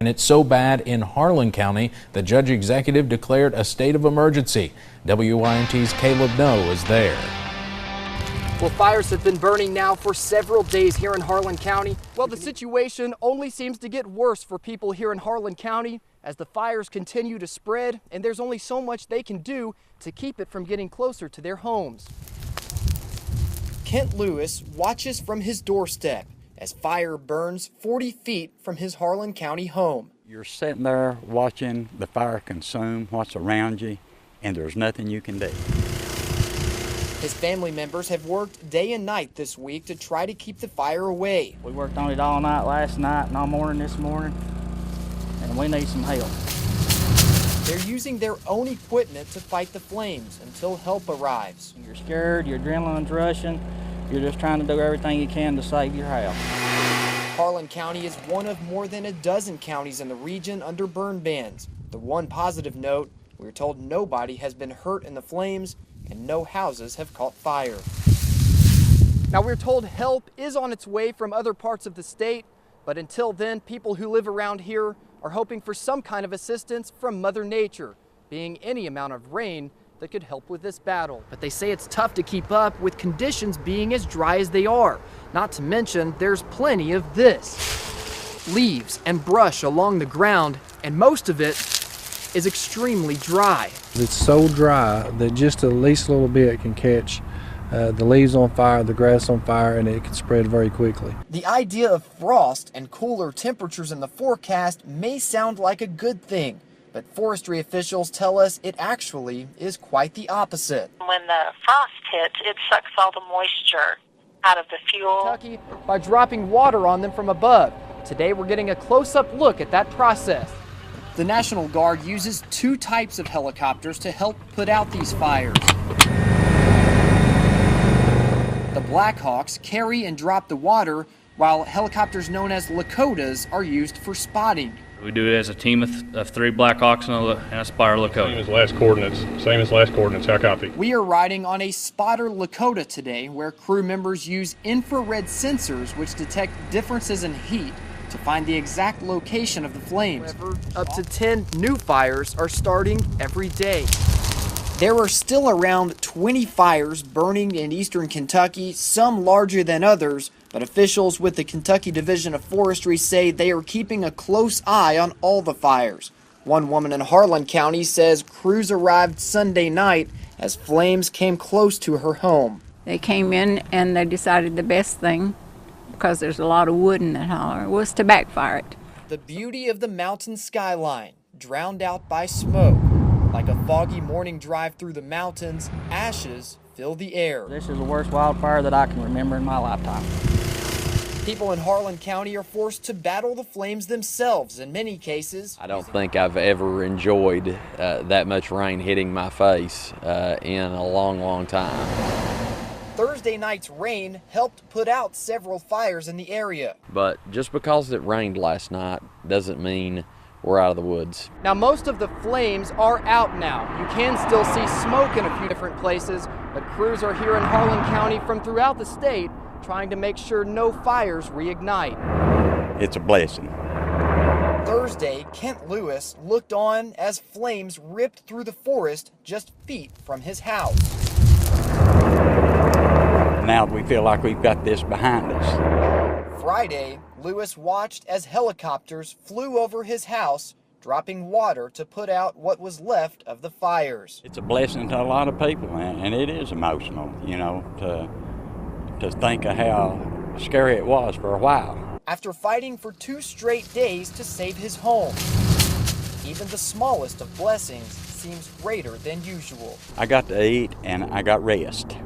And it's so bad in Harlan County, the judge executive declared a state of emergency. WYMT's Caleb Noe is there. Well, fires have been burning now for several days here in Harlan County. Well, the situation only seems to get worse for people here in Harlan County as the fires continue to spread, and there's only so much they can do to keep it from getting closer to their homes. Kent Lewis watches from his doorstep as fire burns 40 feet from his Harlan County home. You're sitting there watching the fire consume what's around you, and there's nothing you can do. His family members have worked day and night this week to try to keep the fire away. We worked on it all night last night and all morning this morning, and we need some help. They're using their own equipment to fight the flames until help arrives. You're scared, your adrenaline's rushing, you're just trying to do everything you can to save your house. Harlan County is one of more than a dozen counties in the region under burn bans. The one positive note, we're told nobody has been hurt in the flames and no houses have caught fire. Now we're told help is on its way from other parts of the state, but until then, people who live around here are hoping for some kind of assistance from Mother Nature, being any amount of rain that could help with this battle. But they say it's tough to keep up with conditions being as dry as they are. Not to mention, there's plenty of this. Leaves and brush along the ground, and most of it is extremely dry. It's so dry that just the least little bit can catch the leaves on fire, the grass on fire, and it can spread very quickly. The idea of frost and cooler temperatures in the forecast may sound like a good thing, but forestry officials tell us it actually is quite the opposite. When the frost hits, it sucks all the moisture out of the fuel. Kentucky, by dropping water on them from above. Today we're getting a close-up look at that process. The National Guard uses two types of helicopters to help put out these fires. The Blackhawks carry and drop the water, while helicopters known as Lakotas are used for spotting. We do it as a team of three Blackhawks and a spotter Lakota. Same as last coordinates, how copy? We are riding on a spotter Lakota today, where crew members use infrared sensors which detect differences in heat to find the exact location of the flames. However, up to 10 new fires are starting every day. There are still around 20 fires burning in eastern Kentucky, some larger than others, but officials with the Kentucky Division of Forestry say they are keeping a close eye on all the fires. One woman in Harlan County says crews arrived Sunday night as flames came close to her home. They came in and they decided the best thing, because there's a lot of wood in that holler, was to backfire it. The beauty of the mountain skyline, drowned out by smoke. Like a foggy morning drive through the mountains, ashes fill the air. This is the worst wildfire that I can remember in my lifetime. People in Harlan County are forced to battle the flames themselves in many cases. I don't think I've ever enjoyed that much rain hitting my face in a long, long time. Thursday night's rain helped put out several fires in the area. But just because it rained last night doesn't mean we're out of the woods. Now, most of the flames are out now. You can still see smoke in a few different places, but crews are here in Harlan County from throughout the state trying to make sure no fires reignite. It's a blessing. Thursday, Kent Lewis looked on as flames ripped through the forest just feet from his house. Now we feel like we've got this behind us. Friday, Lewis watched as helicopters flew over his house, dropping water to put out what was left of the fires. It's a blessing to a lot of people, and it is emotional, you know, to think of how scary it was for a while. After fighting for 2 straight days to save his home, even the smallest of blessings seems greater than usual. I got to eat and I got rest,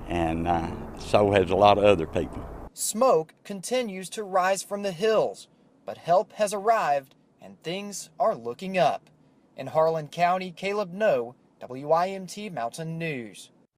and so has a lot of other people. Smoke continues to rise from the hills, but help has arrived and things are looking up. In Harlan County, Caleb Noe, WYMT Mountain News.